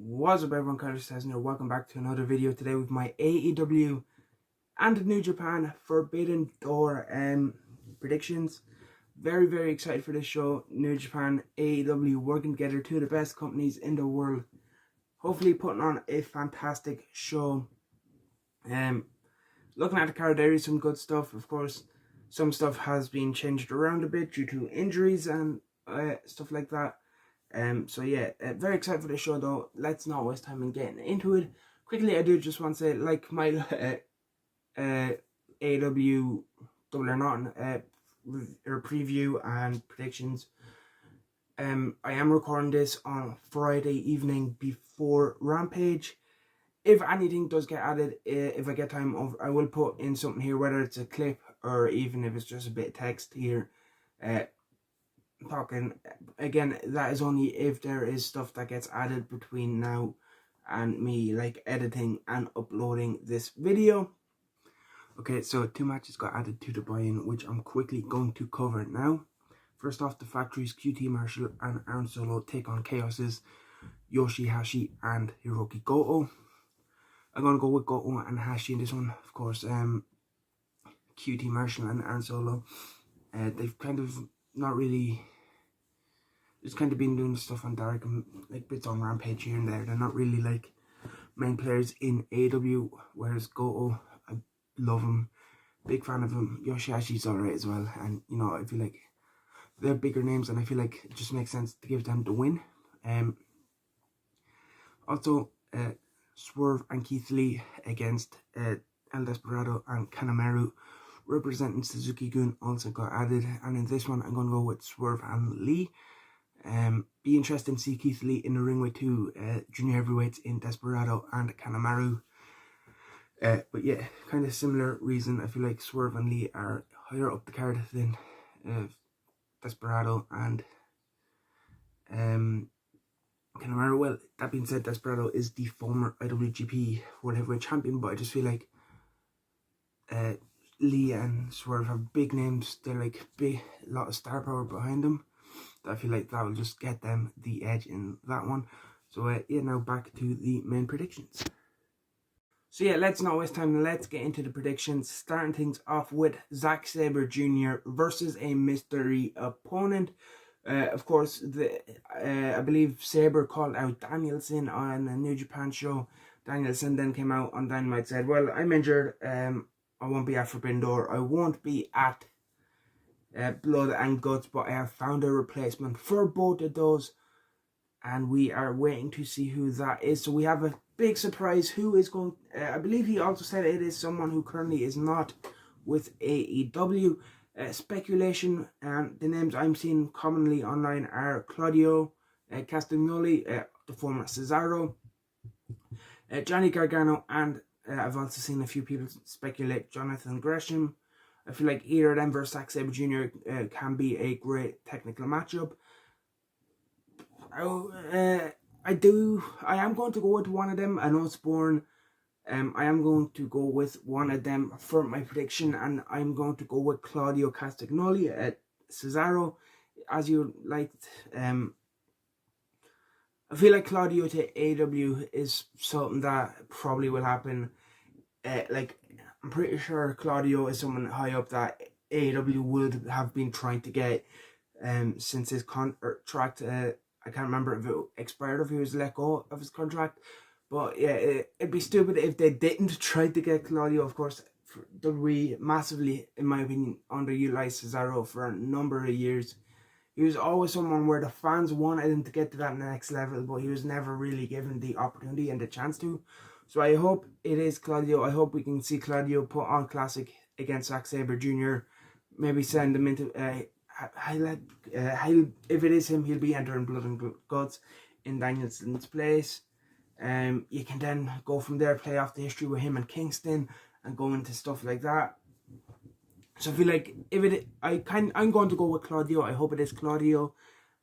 What's up everyone, Carlos says here. Welcome back to another video today with my AEW and New Japan Forbidden Door predictions. Very excited for this show. New Japan, AEW working together, two of the best companies in the world. Hopefully putting on a fantastic show. Looking at the card, there is some good stuff. Of course, some stuff has been changed around a bit due to injuries and stuff like that. So yeah, very excited for the show though. Let's not waste time in getting into it. Quickly, I do just want to say, like my AEW Double or Nothing preview and predictions. I am recording this on Friday evening before Rampage. If anything does get added, if I get time, I will put in something here, whether it's a clip or even if it's just a bit of text here. Talking again, that is only if there is stuff that gets added between now and me, like editing and uploading this video. Okay, so two matches got added to the buy-in, which I'm quickly going to cover now. First off, the Factories, QT Marshall and Aaron Solo take on Chaos's Yoshihashi and Hiroki Goto. I'm going to go with Goto and Hashi in this one. Of course, QT Marshall and Aaron Solo, they've kind of not really, just kind of been doing stuff on Dark and like bits on Rampage here and there. They're not really like main players in AEW, whereas Goto, I love him, big fan of him. Yoshihashi's alright as well, and you know, I feel like they're bigger names and I feel like it just makes sense to give them the win. Also, Swerve and Keith Lee against El Desperado and Kanemaru representing Suzuki-gun also got added, and in this one I'm going to go with Swerve and Lee. Be interesting to see Keith Lee in the ring with two junior heavyweights in Desperado and Kanemaru. But yeah, kind of similar reason. I feel like Swerve and Lee are higher up the card than Desperado and Kanemaru. Well, that being said, Desperado is the former IWGP World Heavyweight Champion, but I just feel like Lee and Swerve have big names. They're like a lot of star power behind them. I feel like that will just get them the edge in that one. So yeah, now back to the main predictions. So yeah, let's not waste time. Let's get into the predictions. Starting things off with Zack Sabre Jr. versus a mystery opponent. Of course, I believe Sabre called out Danielson on a New Japan show. Danielson then came out on Dynamite and said, well, I'm injured. I won't be at Forbidden Door. I won't be at Blood and Guts, but I have found a replacement for both of those. And we are waiting to see who that is. So we have a big surprise. Who is going... I believe he also said it is someone who currently is not with AEW. Speculation, and the names I'm seeing commonly online are Claudio Castagnoli, the former Cesaro, Johnny Gargano, and I've also seen a few people speculate Jonathan Gresham. I feel like either of them versus Zack Sabre Jr. Can be a great technical matchup. I am going to go with one of them. I know it's boring. I am going to go with one of them for my prediction, and I'm going to go with Claudio Castagnoli at Cesaro, as you liked. I feel like Claudio to AEW is something that probably will happen. Like, I'm pretty sure Claudio is someone high up that AEW would have been trying to get since his contract. I can't remember if it expired or if he was let go of his contract. But yeah, it'd be stupid if they didn't try to get Claudio. Of course, WWE massively, in my opinion, underutilized Cesaro for a number of years. He was always someone where the fans wanted him to get to that next level, but he was never really given the opportunity and the chance to. So I hope it is Claudio. I hope we can see Claudio put on Classic against Zack Sabre Jr. Maybe send him into... if it is him, he'll be entering Blood and Guts in Danielson's place. You can then go from there, play off the history with him and Kingston, and go into stuff like that. So I feel like I'm going to go with Claudio. I hope it is Claudio,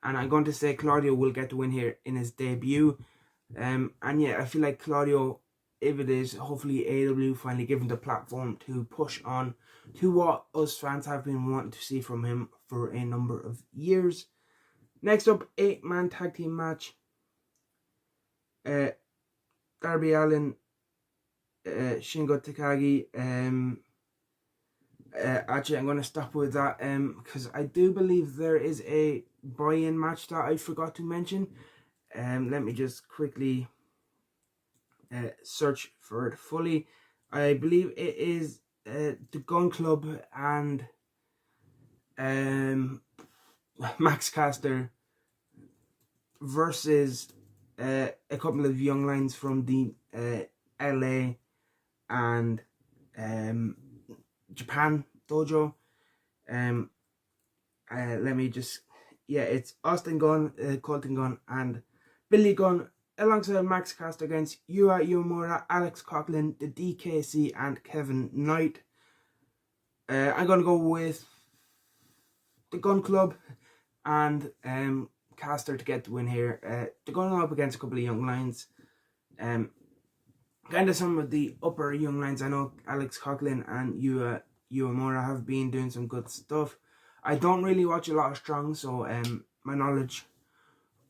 and I'm going to say Claudio will get the win here in his debut. And yeah, I feel like Claudio, if it is, hopefully AEW finally give him the platform to push on to what us fans have been wanting to see from him for a number of years. Next up, 8-man tag team match. uh, Darby Allin, Shingo Takagi. Actually, I'm going to stop with that because I do believe there is a buy-in match that I forgot to mention. Let me just quickly search for it fully. I believe it is the Gun Club and Max Caster versus a couple of young lions from the LA and Japan dojo. Let me just, it's Austin Gunn, Colton Gunn, and Billy Gunn alongside Max Caster against Yuya Uemura, Alex Coughlin, the DKC, and Kevin Knight. I'm gonna go with the Gun Club and Caster to get the win here. They're going up against a couple of young lions. Kind of some of the upper young lions. I know Alex Coughlin and Yuya Uemura have been doing some good stuff. I don't really watch a lot of Strong, so my knowledge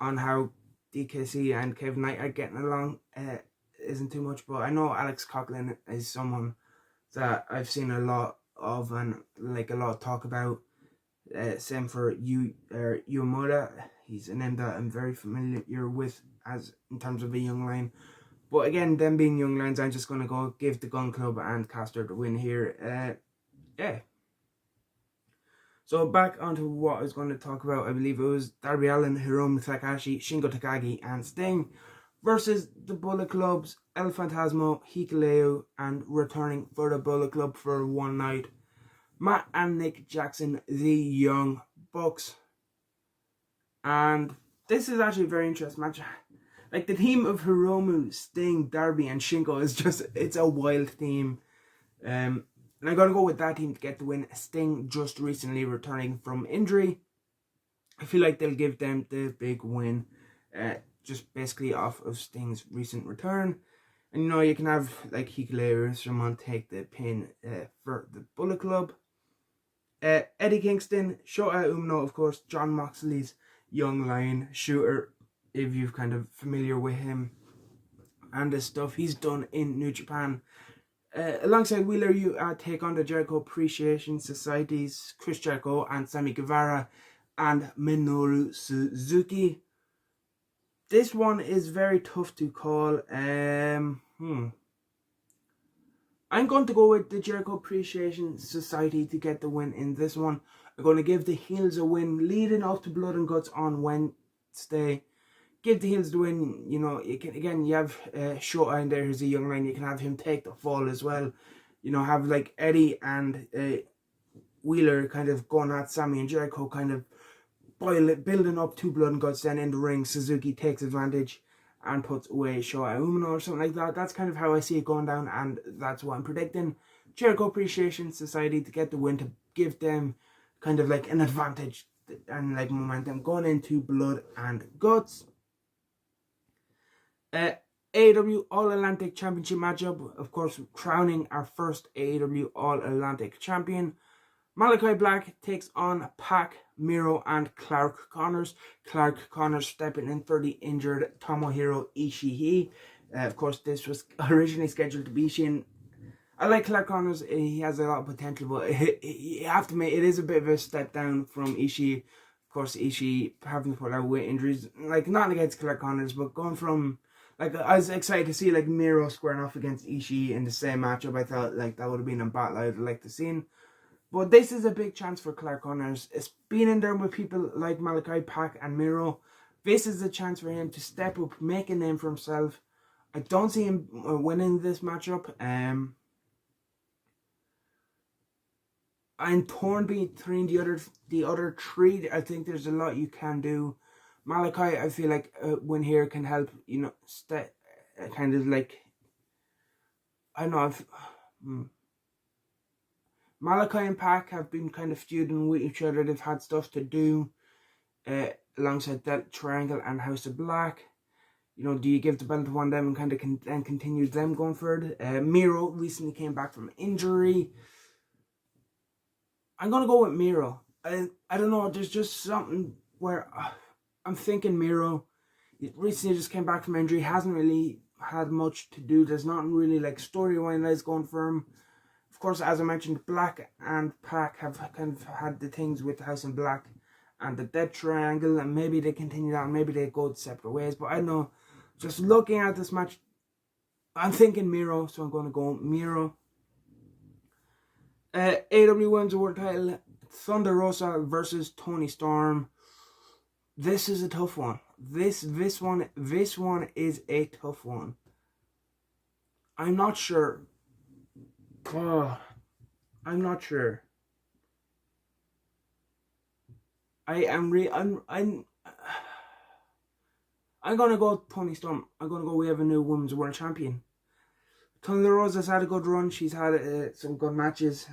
on how DKC and Kevin Knight are getting along isn't too much. But I know Alex Coughlin is someone that I've seen a lot of and like a lot of talk about. Same for Uemura. He's a name that I'm very familiar with as in terms of a young lion. But again, them being young lions, I'm just going to go give the Gun Club and Caster the win here. Yeah. So back onto what I was going to talk about. I believe it was Darby Allin, Hiromu Takahashi, Shingo Takagi, and Sting versus the Bullet Club's El Phantasmo, Hikuleo, and returning for the Bullet Club for one night, Matt and Nick Jackson, the Young Bucks. And this is actually a very interesting match. Like, the team of Hiromu, Sting, Darby, and Shingo is just, it's a wild team. And I'm going to go with that team to get the win. Sting just recently returning from injury. I feel like they'll give them the big win. Just basically off of Sting's recent return. And you can have like Hikuleo or someone take the pin for the Bullet Club. Eddie Kingston, Shota Umino, of course, Jon Moxley's young lion shooter, if you're kind of familiar with him and the stuff he's done in New Japan. Alongside Wheeler, you take on the Jericho Appreciation Society's Chris Jericho and Sammy Guevara and Minoru Suzuki. This one is very tough to call. I'm going to go with the Jericho Appreciation Society to get the win in this one. I'm going to give the heels a win leading up to Blood and Guts on Wednesday. Give the heels the win. You have Shota in there who's a young lion. You can have him take the fall as well. Have like Eddie and Wheeler kind of going at Sammy and Jericho, kind of building up to Blood and Guts. Then in the ring, Suzuki takes advantage and puts away Shota Umino or something like that. That's kind of how I see it going down, and that's what I'm predicting. Jericho Appreciation Society to get the win, to give them kind of like an advantage and like momentum going into Blood and Guts. AEW All-Atlantic Championship matchup, of course, crowning our first AEW All-Atlantic champion. Malachi Black takes on Pac, Miro, and Clark Connors. Clark Connors stepping in for the injured Tomohiro Ishii. Of course, this was originally scheduled to be Ishii. I like Clark Connors. He has a lot of potential, but you have to admit, it is a bit of a step down from Ishii. Of course, Ishii having to pull out with injuries. Like, not against Clark Connors, but going from... Like, I was excited to see, like, Miro squaring off against Ishii in the same matchup. I thought, like, that would have been a battle I would like to see. But this is a big chance for Clark Connors. It's being in there with people like Malachi, Pac, and Miro. This is a chance for him to step up, make a name for himself. I don't see him winning this matchup. I'm torn between the other three. I think there's a lot you can do. Malachi, I feel like win here can help, kind of like, I don't know, Malachi and Pac have been kind of feuding with each other. They've had stuff to do alongside that Triangle and House of Black. Do you give the belt to one of them and kind of continue them going forward? Miro recently came back from injury. I'm going to go with Miro. I don't know, there's just something where... I'm thinking Miro, He recently just came back from injury, hasn't really had much to do. There's not really like storyline going for him. Of course, as I mentioned, Black and Pac have kind of had the things with the House in Black and the Death Triangle, and maybe they continue that, maybe they go separate ways. But I don't know, just looking at this match, I'm thinking Miro, so I'm going to go Miro. AEW wins the world title. Thunder Rosa versus Toni Storm. This is a tough one. This one is a tough one. I'm not sure. Oh, I'm not sure. I'm gonna go Toni Storm. I'm gonna go. We have a new women's world champion. Thunder Rosa's had a good run. She's had some good matches.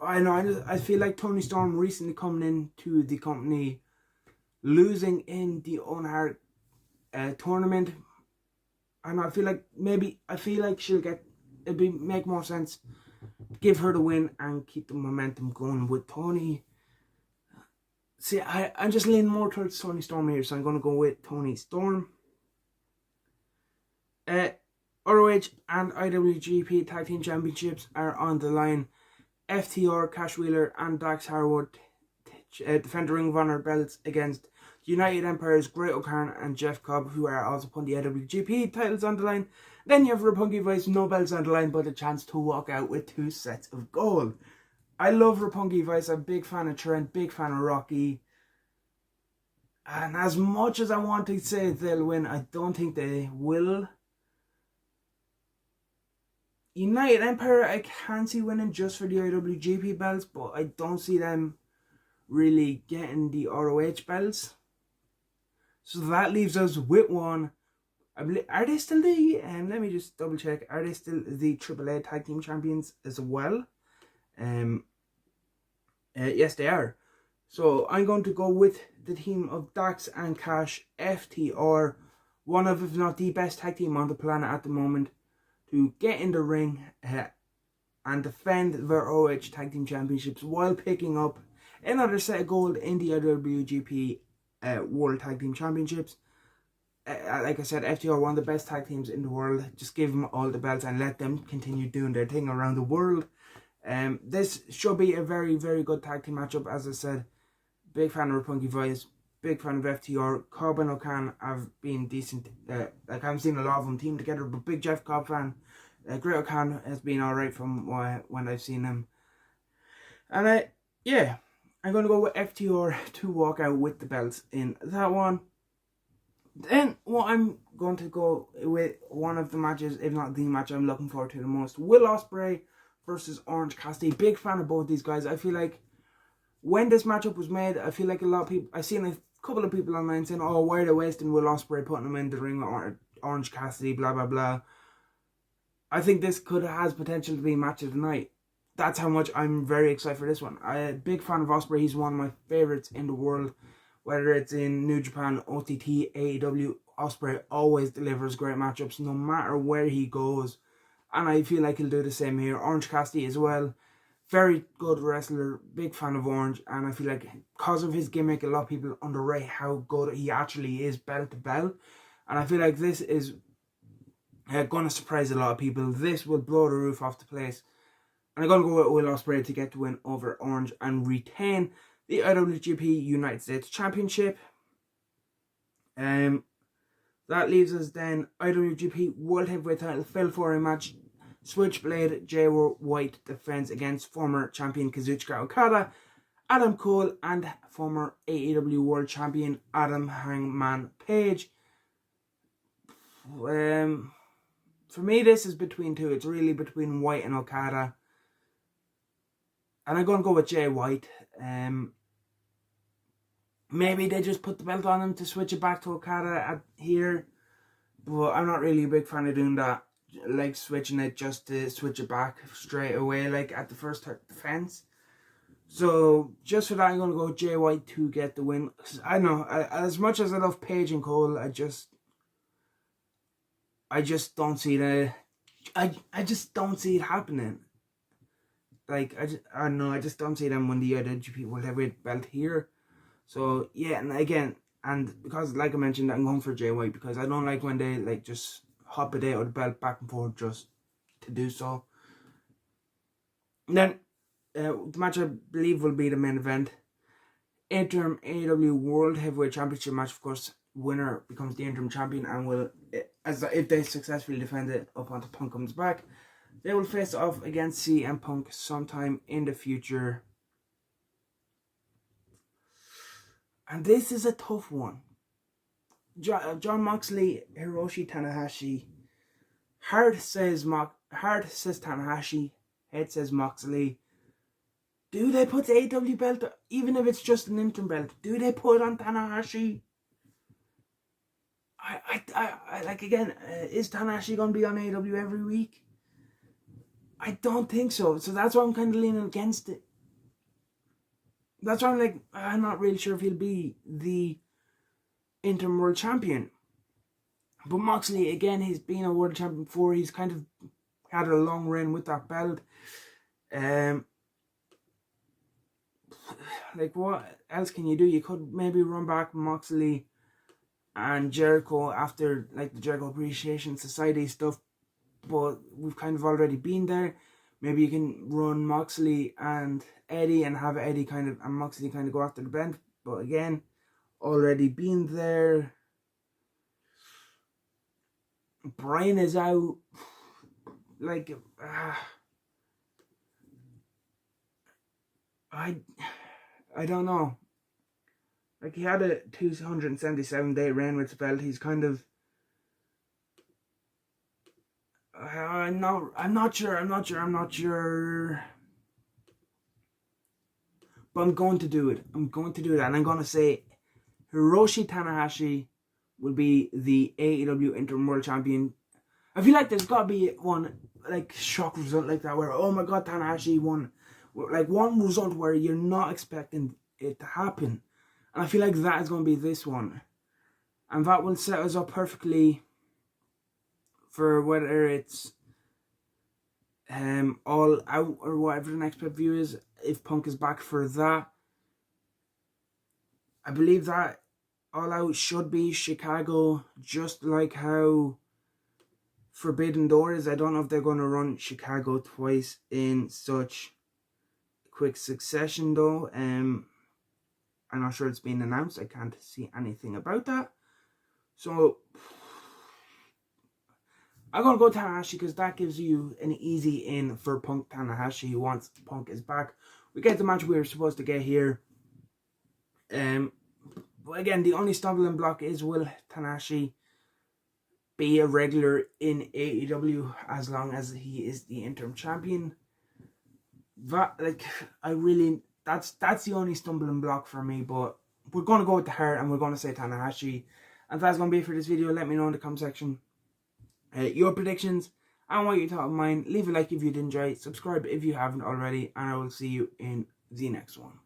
I know. I feel like Toni Storm recently coming into the company, losing in the Owen Hart tournament, and I feel like she'll get. Make more sense. Give her the win and keep the momentum going with Toni. See, I'm just leaning more towards Toni Storm here, so I'm going to go with Toni Storm. ROH and IWGP Tag Team Championships are on the line. FTR, Cash Wheeler and Dax Harwood defend the Ring of Honor belts against United Empire's Great O'Khan and Jeff Cobb, who are also putting the IWGP titles on the line. Then you have Roppongi Vice, no belts on the line, but a chance to walk out with 2 sets of gold. I love Roppongi Vice. I'm a big fan of Trent, big fan of Rocky. And as much as I want to say they'll win, I don't think they will. United Empire, I can see winning just for the IWGP belts, but I don't see them really getting the ROH belts. So that leaves us with one. Are they still the, let me just double check, are they still the AAA Tag Team Champions as well? Yes, they are. So I'm going to go with the team of Dax and Cash, FTR, one of, if not the best tag team on the planet at the moment, to get in the ring and defend their ROH Tag Team Championships while picking up another set of gold in the IWGP World Tag Team Championships. Like I said, FTR, one of the best tag teams in the world. Just give them all the belts and let them continue doing their thing around the world. This should be a very, very good tag team matchup. As I said, big fan of Roppongi Vice, big fan of FTR. Cobb and O'Khan have been decent. Like I haven't seen a lot of them team together, but big Jeff Cobb fan. Great O'Khan has been alright from when I've seen him. And yeah, I'm going to go with FTR to walk out with the belts in that one. Then what I'm going to go with, one of the matches, if not the match I'm looking forward to the most, Will Ospreay versus Orange Cassidy. Big fan of both these guys. I feel like when this matchup was made, I feel like a lot of people, I've seen a couple of people online saying, oh, why are they wasting Will Ospreay, putting him in the ring with Orange Cassidy, blah, blah, blah. I think this has potential to be match of the night. That's how much I'm very excited for this one. I'm a big fan of Ospreay. He's one of my favorites in the world. Whether it's in New Japan, OTT, AEW, Ospreay always delivers great matchups no matter where he goes. And I feel like he'll do the same here. Orange Cassidy as well. Very good wrestler. Big fan of Orange. And I feel like because of his gimmick, a lot of people underrate how good he actually is belt to belt. And I feel like this is going to surprise a lot of people. This will blow the roof off the place. And I'm going to go with Will Ospreay to get the win over Orange and retain the IWGP United States Championship. That leaves us then IWGP World Heavyweight Title Fatal 4-way match. Switchblade Jay White defends against former champion Kazuchika Okada, Adam Cole, and former AEW World Champion Adam Hangman Page. For me, this is between two. It's really between White and Okada. And I'm going to go with Jay White. Maybe they just put the belt on him to switch it back to Okada here. But I'm not really a big fan of doing that. Like switching it just to switch it back straight away, like at the first defense. So just for that, I'm going to go Jay White to get the win. I know, as much as I love Page and Cole, I just don't see I just don't see it happening. Like, I don't know, I just don't see them win the IWGP World Heavyweight belt here. So, yeah, and again, And because, like I mentioned, I'm going for Jay White because I don't like when they like just hop a day out of the belt back and forth just to do so. And then the match I believe will be the main event. Interim AEW World Heavyweight Championship match, of course. Winner becomes the interim champion and will, as if they successfully defend it up until Punk comes back, they will face off against CM Punk sometime in the future. And this is a tough one. John Moxley, Hiroshi Tanahashi. Heart says Tanahashi. Head says Moxley. Do they put the AEW belt, even if it's just an interim belt, do they put it on Tanahashi? I like, again, is Tanahashi going to be on AEW every week? I don't think so. So that's why I'm kind of leaning against it. That's why I'm like, I'm not really sure if he'll be the interim world champion. But Moxley, again, he's been a world champion before. He's kind of had a long reign with that belt. Like, what else can you do? You could maybe run back Moxley and Jericho after like the Jericho Appreciation Society stuff, but we've kind of already been there. Maybe you can run Moxley and Eddie and have Eddie and Moxley kind of go after the belt, but again, already been there. Brian is out. Like, I don't know. Like, he had a 277-day reign with the belt. He's kind of... I'm not sure. But I'm going to do it. And I'm going to say Hiroshi Tanahashi will be the AEW Interim World Champion. I feel like there's got to be one, like, shock result like that where, oh my god, Tanahashi won. Like, one result where you're not expecting it to happen. And I feel like that is going to be this one. And that will set us up perfectly for whether it's All Out or whatever the next pay-per-view is. If Punk is back for that, I believe that All Out should be Chicago, just like how Forbidden Door is. I don't know if they're going to run Chicago twice in such quick succession though. I'm not sure it's been announced. I can't see anything about that. So I'm going to go Tanahashi because that gives you an easy in for Punk Tanahashi once Punk is back. We get the match we were supposed to get here. But again, the only stumbling block is, will Tanahashi be a regular in AEW as long as he is the interim champion? That, like, that's the only stumbling block for me, but we're going to go with the heart and we're going to say Tanahashi. And that's going to be it for this video. Let me know in the comment section your predictions and what you thought of mine. Leave a like if you did enjoy, subscribe if you haven't already, and I will see you in the next one.